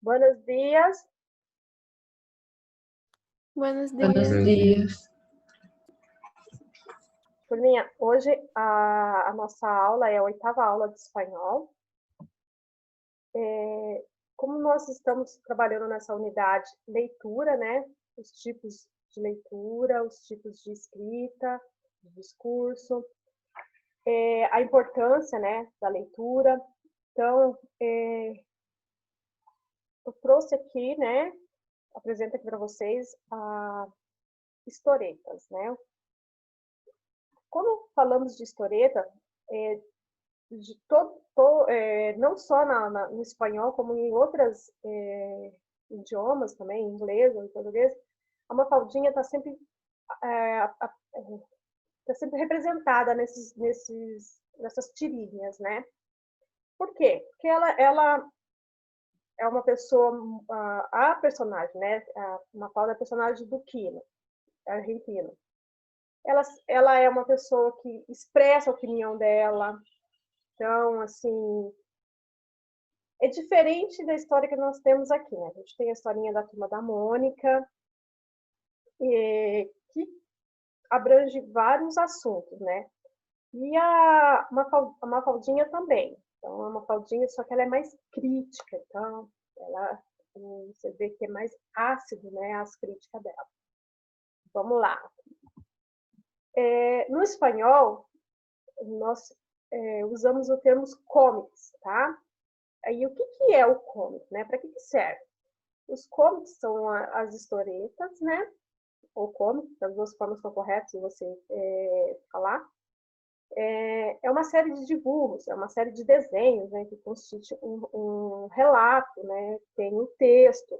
Buenos dias. Buenos Buenos dias. dias. Turminha, hoje a nossa aula é a 8ª aula de espanhol. Como nós estamos trabalhando nessa unidade leitura, né? Os tipos de leitura, os tipos de escrita, de discurso, a importância, né, da leitura. Então, eu trouxe aqui, né, apresento aqui para vocês a historietas, né? Quando falamos de historieta, não só no espanhol, como em outros idiomas também, inglês ou português, a Mafaldinha está sempre representada nessas tirinhas, né? Por quê? Porque ela é uma pessoa, a personagem, né? A Mafalda é a personagem do Quino, argentino. Ela é uma pessoa que expressa a opinião dela. Então, assim, é diferente da história que nós temos aqui, né? A gente tem a historinha da Turma da Mônica, que abrange vários assuntos, né? E a Mafaldinha também. Então, a Mafaldinha, só que ela é mais crítica, então, você vê que é mais ácido, né, as críticas dela. Vamos lá. No espanhol, nós usamos o termo comics, tá? Aí, o que é o comic, né? Para que serve? Os comics são as historietas, né? Ou comic, das duas formas estão corretas de você falar. É uma série de dibujos, é uma série de desenhos, né? Que constitui um relato, né? Tem um texto,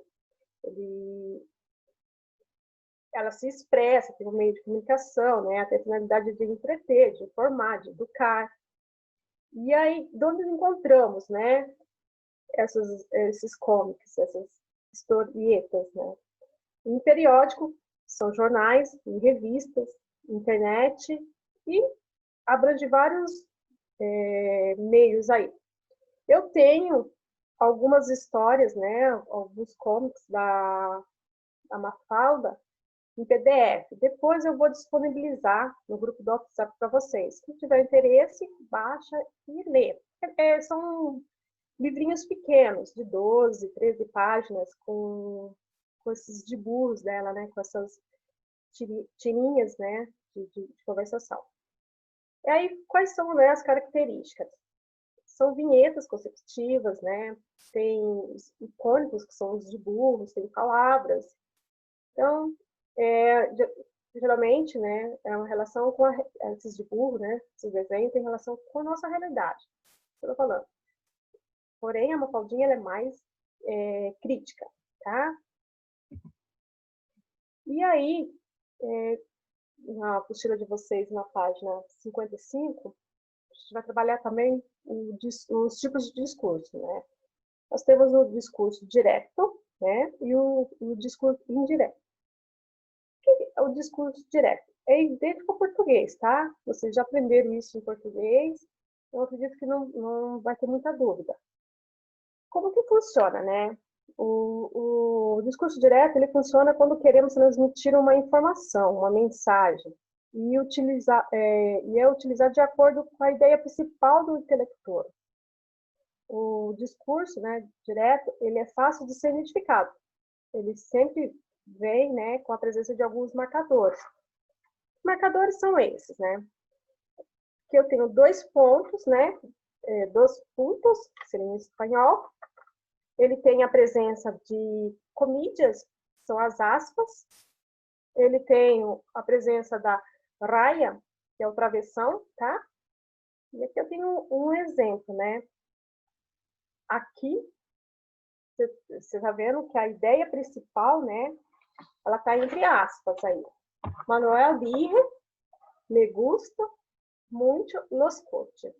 ela se expressa, tem um meio de comunicação, né? Tem a finalidade de entreter, de informar, de educar. E aí, de onde encontramos, né? Esses comics, essas historietas, né? Em periódico, são jornais, em revistas, internet e abrange vários meios aí. Eu tenho algumas histórias, né? Alguns comics da Mafalda em PDF. Depois eu vou disponibilizar no grupo do WhatsApp para vocês. Quem tiver interesse, baixa e lê. São livrinhos pequenos, de 12, 13 páginas, com esses dibujos dela, né? Com essas tirinhas, né? De conversação. E aí, quais são, né, as características? São vinhetas consecutivas, né? Tem os icônicos, que são os dibujos, tem palavras. Então, geralmente, né, é uma relação com esses dibujos, né? Esses desenhos tem relação com a nossa realidade. Estou falando. Porém, a Mafaldinha ela é mais crítica, tá? E aí, na apostila de vocês, na página 55, a gente vai trabalhar também os tipos de discurso, né? Nós temos o discurso direto, né? E o discurso indireto. O que é o discurso direto? É idêntico ao português, tá? Vocês já aprenderam isso em português, eu acredito que não vai ter muita dúvida. Como que funciona, né? O discurso direto, ele funciona quando queremos transmitir uma informação, uma mensagem, e é utilizado de acordo com a ideia principal do intelector. O discurso, né, direto, ele é fácil de ser identificado. Ele sempre vem, né, com a presença de alguns marcadores. Os marcadores são esses, né? Que eu tenho 2 pontos, né? 2 pontos, que seria em espanhol. Ele tem a presença de comillas, são as aspas. Ele tem a presença da raya, que é o travessão, tá? E aqui eu tenho um exemplo, né? Aqui, você está vendo que a ideia principal, né? Ela está entre aspas aí. Manuel dice, me gusta muito los coches.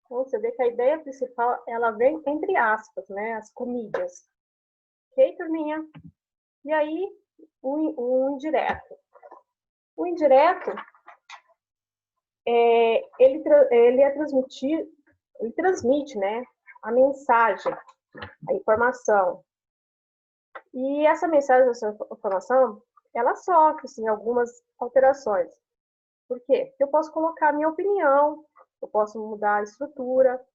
Então, você vê que a ideia principal, ela vem entre aspas, né? As comillas. Ok, turminha? E aí, o indireto. O indireto, ele transmite, né? A mensagem, a informação. E essa mensagem, essa informação, ela sofre, sim, algumas alterações. Por quê? Porque eu posso colocar a minha opinião, eu posso mudar a estrutura.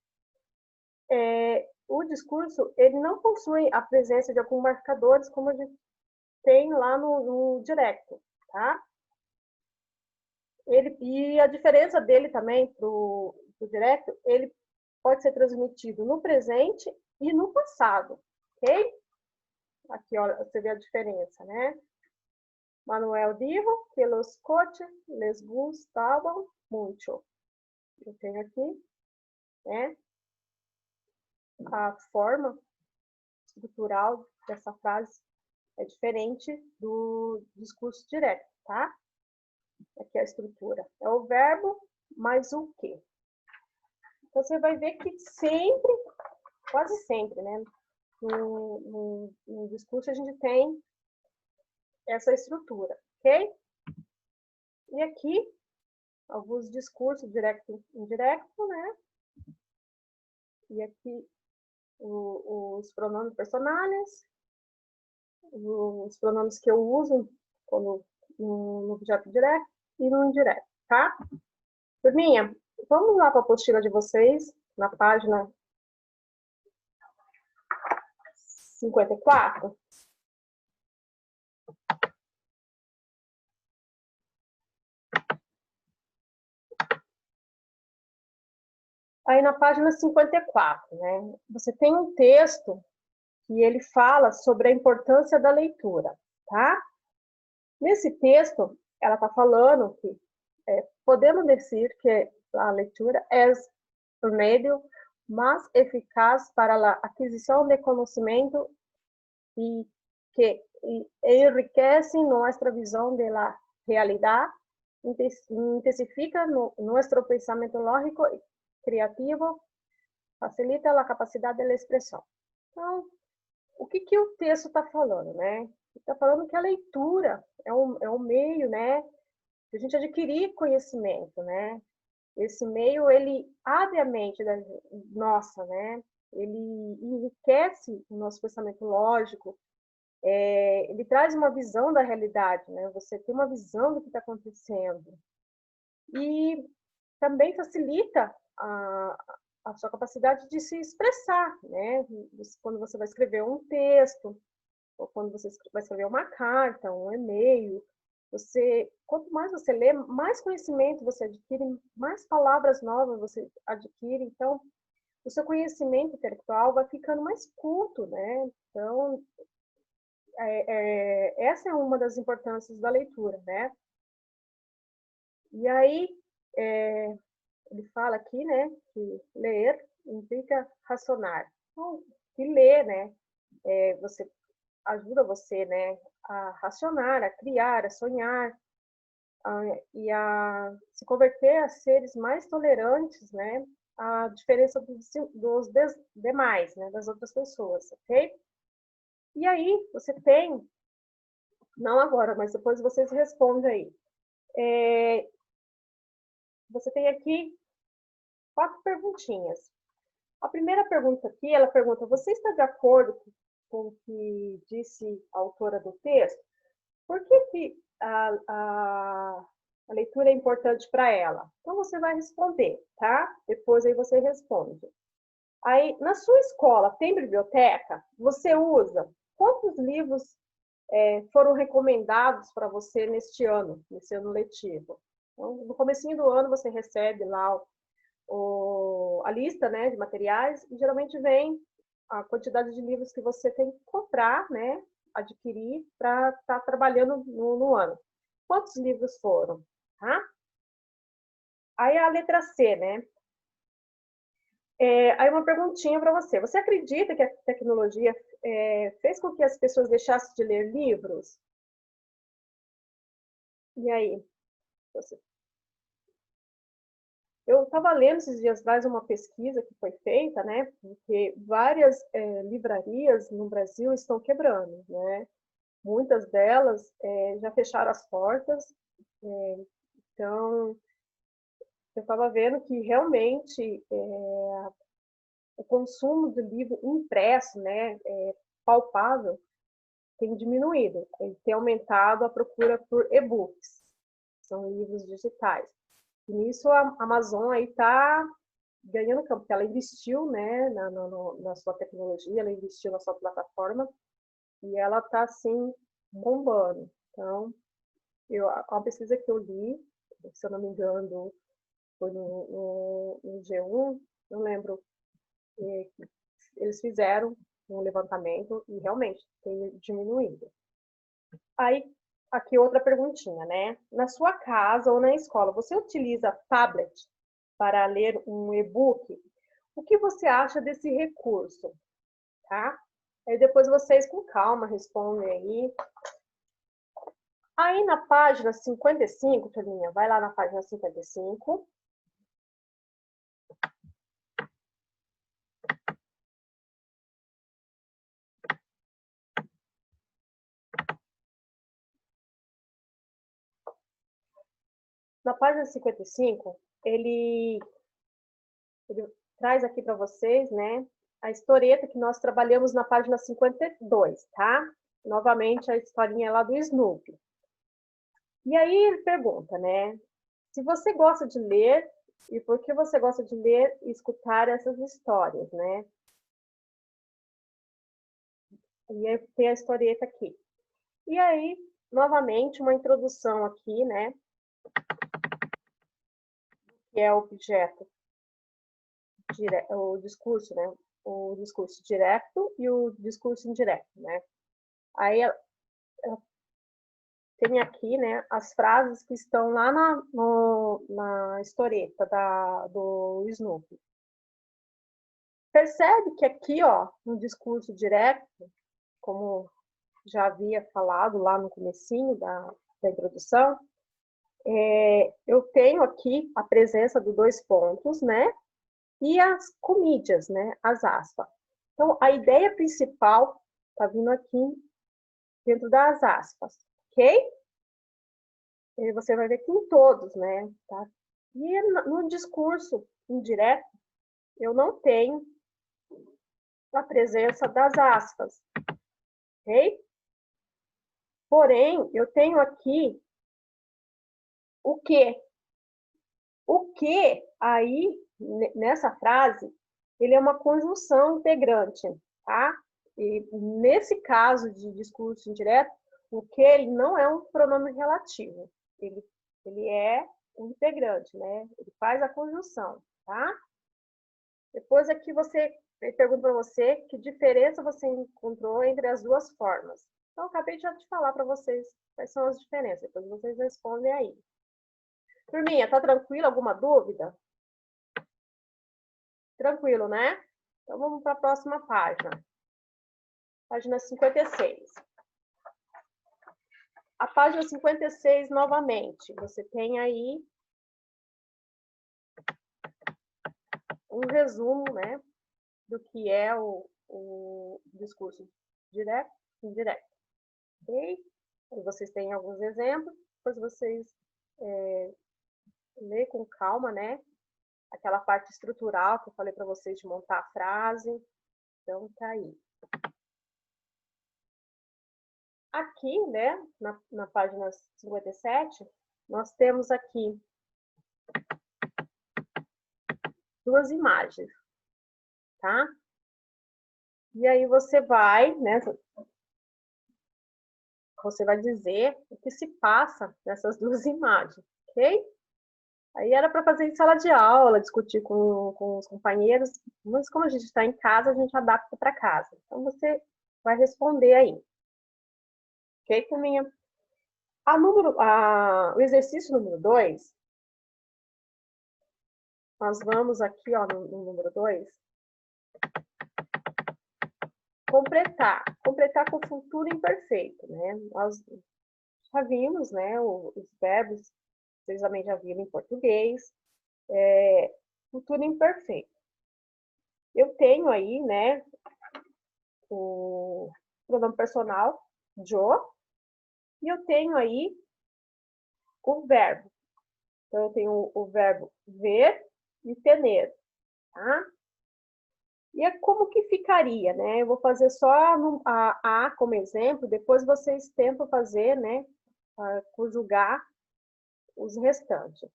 O discurso, ele não possui a presença de alguns marcadores, como a gente tem lá no Direct, tá? E a diferença dele também para o Direct, ele pode ser transmitido no presente e no passado, ok? Aqui, olha, você vê a diferença, né? Manuel dijo que los coches les gustaban mucho. Eu tenho aqui, né? A forma estrutural dessa frase é diferente do discurso direto, tá? Aqui é a estrutura. É o verbo mais o quê. Então, você vai ver que sempre, quase sempre, né? No discurso a gente tem essa estrutura, ok? E aqui, alguns discursos direto e indireto, né? E aqui os pronomes personais, os pronomes que eu uso no objeto direto e no indireto, tá? Turminha, vamos lá para a apostila de vocês, na página 54. Aí na página 54, né, você tem um texto que ele fala sobre a importância da leitura, tá? Nesse texto, ela está falando que podemos dizer que a leitura é o meio mais eficaz para a aquisição de conhecimento e que enriquece nossa visão da realidade, intensifica nosso pensamento lógico e criativo, facilita a capacidade de expressão. Então, o que o texto está falando, né? Está falando que a leitura é um meio, né, de a gente adquirir conhecimento, né? Esse meio, ele abre a mente nossa, né? Ele enriquece o nosso pensamento lógico, ele traz uma visão da realidade, né? Você tem uma visão do que está acontecendo. E também facilita a sua capacidade de se expressar, né? Quando você vai escrever um texto, ou quando você vai escrever uma carta, um e-mail, quanto mais você lê, mais conhecimento você adquire, mais palavras novas você adquire, então o seu conhecimento intelectual vai ficando mais culto, né? Então, essa é uma das importâncias da leitura, né? E aí, ele fala aqui, né, que ler implica racionar. Então, que ler, né, você ajuda você, né, a racionar, a criar, a sonhar, e a se converter a seres mais tolerantes, né, à diferença dos demais, né, das outras pessoas, ok? E aí, você tem, não agora, mas depois vocês respondem aí. Você tem aqui 4 perguntinhas. A primeira pergunta aqui, ela pergunta, você está de acordo com o que disse a autora do texto? Por que a leitura é importante para ela? Então, você vai responder, tá? Depois aí você responde. Aí, na sua escola, tem biblioteca? Você usa? Quantos livros foram recomendados para você neste ano letivo? Então, no comecinho do ano, você recebe lá a lista, né, de materiais, e geralmente vem a quantidade de livros que você tem que comprar, né, adquirir para estar trabalhando no ano. Quantos livros foram? Tá? Aí a letra C, né? Aí uma perguntinha para você. Você acredita que a tecnologia fez com que as pessoas deixassem de ler livros? E aí? Você... Eu estava lendo esses dias atrás uma pesquisa que foi feita, né? Porque várias livrarias no Brasil estão quebrando, né? Muitas delas já fecharam as portas. Então, eu estava vendo que realmente o consumo do livro impresso, né, palpável, tem diminuído, tem aumentado a procura por e-books, são livros digitais. E nisso a Amazon aí está ganhando campo, porque ela investiu, né, na sua tecnologia, ela investiu na sua plataforma e ela está, assim, bombando. Então, a pesquisa que eu li, se eu não me engano, foi no G1, não lembro, eles fizeram um levantamento e realmente tem diminuído. Aí, aqui outra perguntinha, né? Na sua casa ou na escola, você utiliza tablet para ler um e-book? O que você acha desse recurso? Tá? Aí depois vocês com calma respondem aí. Aí na página 55, turminha, vai lá na página 55. Na página 55, ele traz aqui para vocês, né, a historieta que nós trabalhamos na página 52, tá? Novamente, a historinha lá do Snoopy. E aí ele pergunta, né, se você gosta de ler e por que você gosta de ler e escutar essas histórias, né? E aí tem a historieta aqui. E aí, novamente, uma introdução aqui, né, que é o objeto, o discurso, né? O discurso direto e o discurso indireto, né? Aí tem aqui, né, as frases que estão lá na historieta do Snoopy. Percebe que aqui, ó, no discurso direto, como já havia falado lá no comecinho da introdução, eu tenho aqui a presença dos 2 pontos, né? E as comídias, né? As aspas. Então, a ideia principal está vindo aqui dentro das aspas, ok? E você vai ver que em todos, né? Tá? E no discurso indireto, eu não tenho a presença das aspas, ok? Porém, eu tenho aqui o que. O que aí, nessa frase, ele é uma conjunção integrante, tá? E nesse caso de discurso indireto, o que ele não é um pronome relativo, ele é um integrante, né? Ele faz a conjunção, tá? Depois aqui ele pergunta para você que diferença você encontrou entre as duas formas. Então, eu acabei de te falar para vocês quais são as diferenças, depois vocês respondem aí. Turminha, tá tranquilo? Alguma dúvida? Tranquilo, né? Então, vamos para a próxima página. Página 56. A página 56, novamente, você tem aí um resumo, né, do que é o discurso direto e indireto. Ok? E vocês têm alguns exemplos, depois vocês lê com calma, né? Aquela parte estrutural que eu falei para vocês de montar a frase. Então, tá aí. Aqui, né, na página 57, nós temos aqui 2 imagens, tá? E aí você vai, né, você vai dizer o que se passa nessas 2 imagens, ok? Aí era para fazer em sala de aula, discutir com os companheiros, mas como a gente está em casa, a gente adapta para casa. Então, você vai responder aí. Ok, turminha? O exercício número 2, nós vamos aqui, ó, no número 2, completar com o futuro imperfeito, né? Nós já vimos, né, os verbos, vocês também já viram em português, futuro imperfeito. Eu tenho aí, né, o pronome personal, Joe, e eu tenho aí o verbo. Então, eu tenho o verbo ver e tener, tá? E é como que ficaria, né? Eu vou fazer só a como exemplo, depois vocês tentam fazer, né? Conjugar os restantes.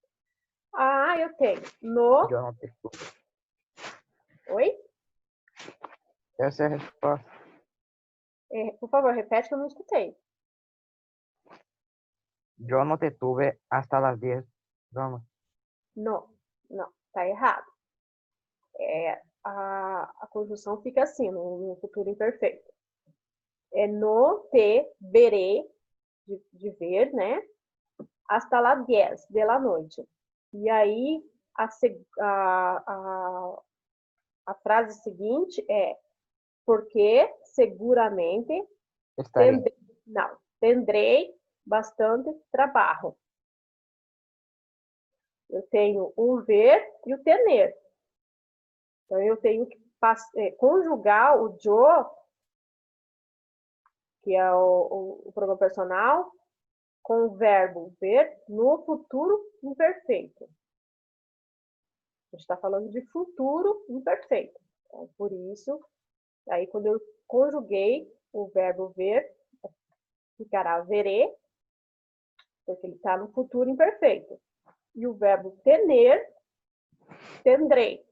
Eu tenho no... Eu anotei tudo. Oi? Essa é a resposta. Por favor, repete que eu não escutei. Yo no te tuve hasta las 10. Vamos. Não, tá errado. A conjunção fica assim, no futuro imperfeito. No te veré, de ver, né? Hasta las 10 de la noite. E aí, a frase seguinte é: porque seguramente Estaré. tendrei bastante trabalho. Eu tenho o ver e o tener. Então, eu tenho que conjugar o yo, que é o pronome personal, com o verbo ver no futuro imperfeito. A gente está falando de futuro imperfeito. Então, por isso, aí quando eu conjuguei o verbo ver, ficará veré, porque ele está no futuro imperfeito. E o verbo tener, tendrei.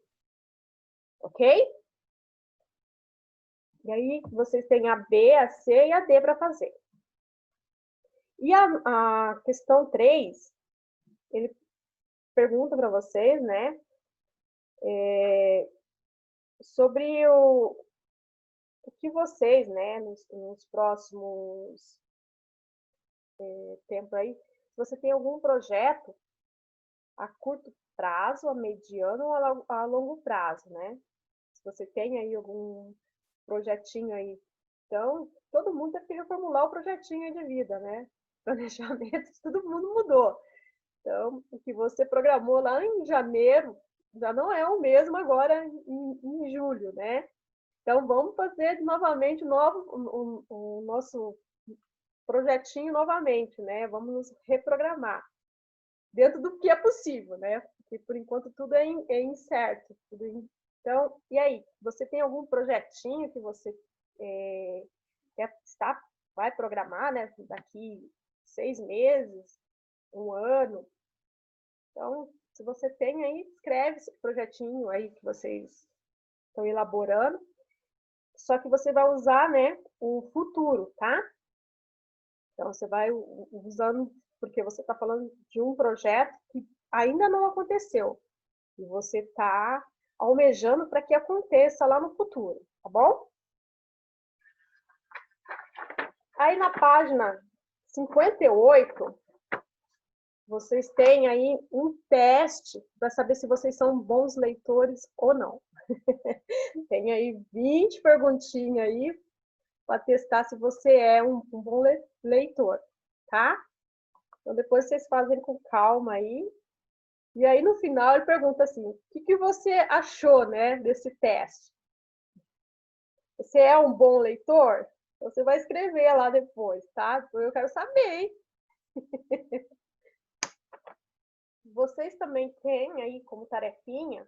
Ok? E aí, vocês têm a B, a C e a D para fazer. E a questão 3, ele pergunta para vocês, né? Sobre o que vocês, né, nos próximos tempos aí, se você tem algum projeto a curto prazo, a mediano ou a longo prazo, né? Se você tem aí algum projetinho aí. Então, todo mundo tem que reformular o projetinho aí de vida, né? Planejamento, todo mundo mudou. Então, o que você programou lá em janeiro já não é o mesmo agora em julho, né? Então, vamos fazer novamente o nosso projetinho novamente, né? Vamos nos reprogramar dentro do que é possível, né? Porque, por enquanto, tudo é incerto. Então, e aí? Você tem algum projetinho que você vai programar, né? Daqui 6 meses, 1 ano? Então, se você tem aí, escreve esse projetinho aí que vocês estão elaborando. Só que você vai usar, né, o futuro, tá? Então, você vai usando, porque você está falando de um projeto que ainda não aconteceu. E você está almejando para que aconteça lá no futuro, tá bom? Aí, na página 58, vocês têm aí um teste para saber se vocês são bons leitores ou não. Tem aí 20 perguntinhas aí para testar se você é um bom leitor, tá? Então, depois vocês fazem com calma aí. E aí, no final, ele pergunta assim, o que você achou, né, desse teste? Você é um bom leitor? Você vai escrever lá depois, tá? Então, eu quero saber, hein? Vocês também têm aí como tarefinha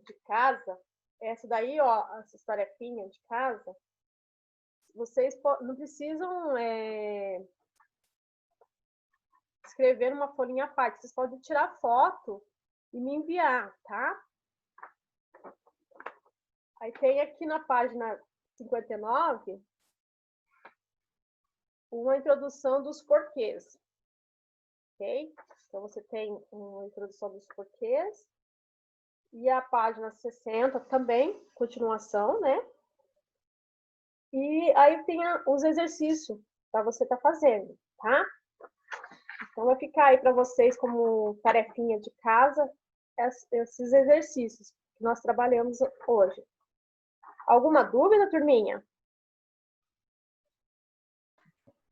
de casa, essa daí, ó, essa tarefinha de casa, vocês não precisam escrever numa folhinha à parte, vocês podem tirar foto e me enviar, tá? Aí tem aqui na página 59 uma introdução dos porquês, ok? Então, você tem uma introdução dos porquês e a página 60 também, continuação, né? E aí tem os exercícios para você estar fazendo, tá? Então, vai ficar aí para vocês como tarefinha de casa esses exercícios que nós trabalhamos hoje. Alguma dúvida, turminha?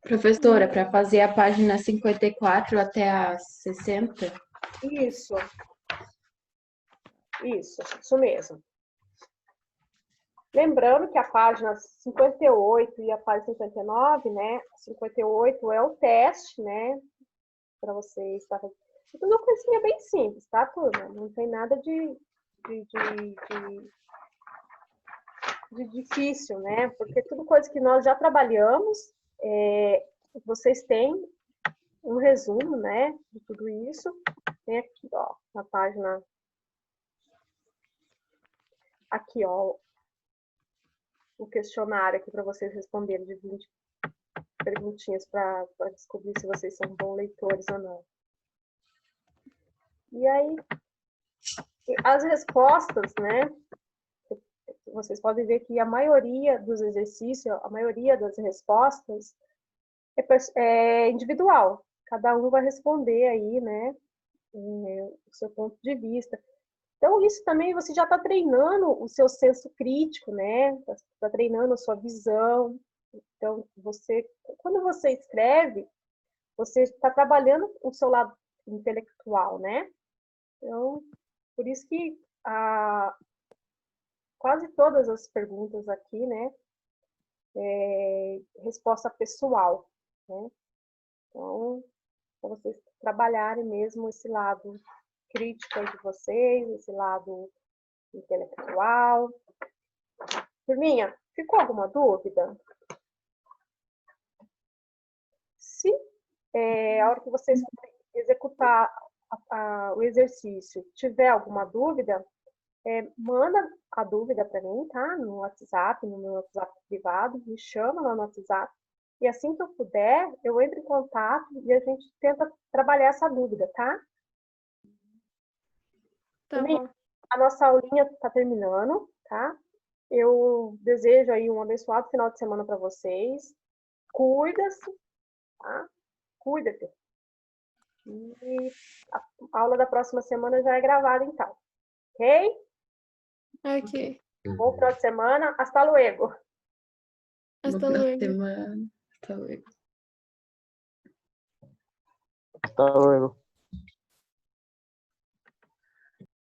Professora, para fazer a página 54 até a 60? Isso mesmo. Lembrando que a página 58 e a página 59, né? 58 é o teste, né? Para vocês. Tá? Então, uma coisinha bem simples, tá, turma? Não tem nada de de difícil, né? Porque tudo coisa que nós já trabalhamos, vocês têm um resumo, né, de tudo isso. Tem aqui, ó, na página... Aqui, ó, o questionário aqui para vocês responderem de 20 perguntinhas para descobrir se vocês são bons leitores ou não. E aí, as respostas, né? Vocês podem ver que a maioria dos exercícios, a maioria das respostas é individual. Cada um vai responder aí, né? O seu ponto de vista. Então, isso também você já está treinando o seu senso crítico, né? Está treinando a sua visão. Então, quando você escreve, você está trabalhando o seu lado intelectual, né? Então, por isso que quase todas as perguntas aqui, né? Resposta pessoal, né? Então, para vocês trabalharem mesmo esse lado crítico de vocês, esse lado intelectual. Turminha, ficou alguma dúvida? Se a hora que vocês executar o exercício tiver alguma dúvida, manda a dúvida para mim, tá? No WhatsApp, no meu WhatsApp privado, me chama lá no WhatsApp. E assim que eu puder, eu entro em contato e a gente tenta trabalhar essa dúvida, tá? Tá bom. A nossa aulinha está terminando, tá? Eu desejo aí um abençoado final de semana para vocês. Cuida-se, tá? Cuida-te. E a aula da próxima semana já é gravada, então. Ok? Ok. Bom final de semana. Hasta luego. Hasta luego. Hasta luego.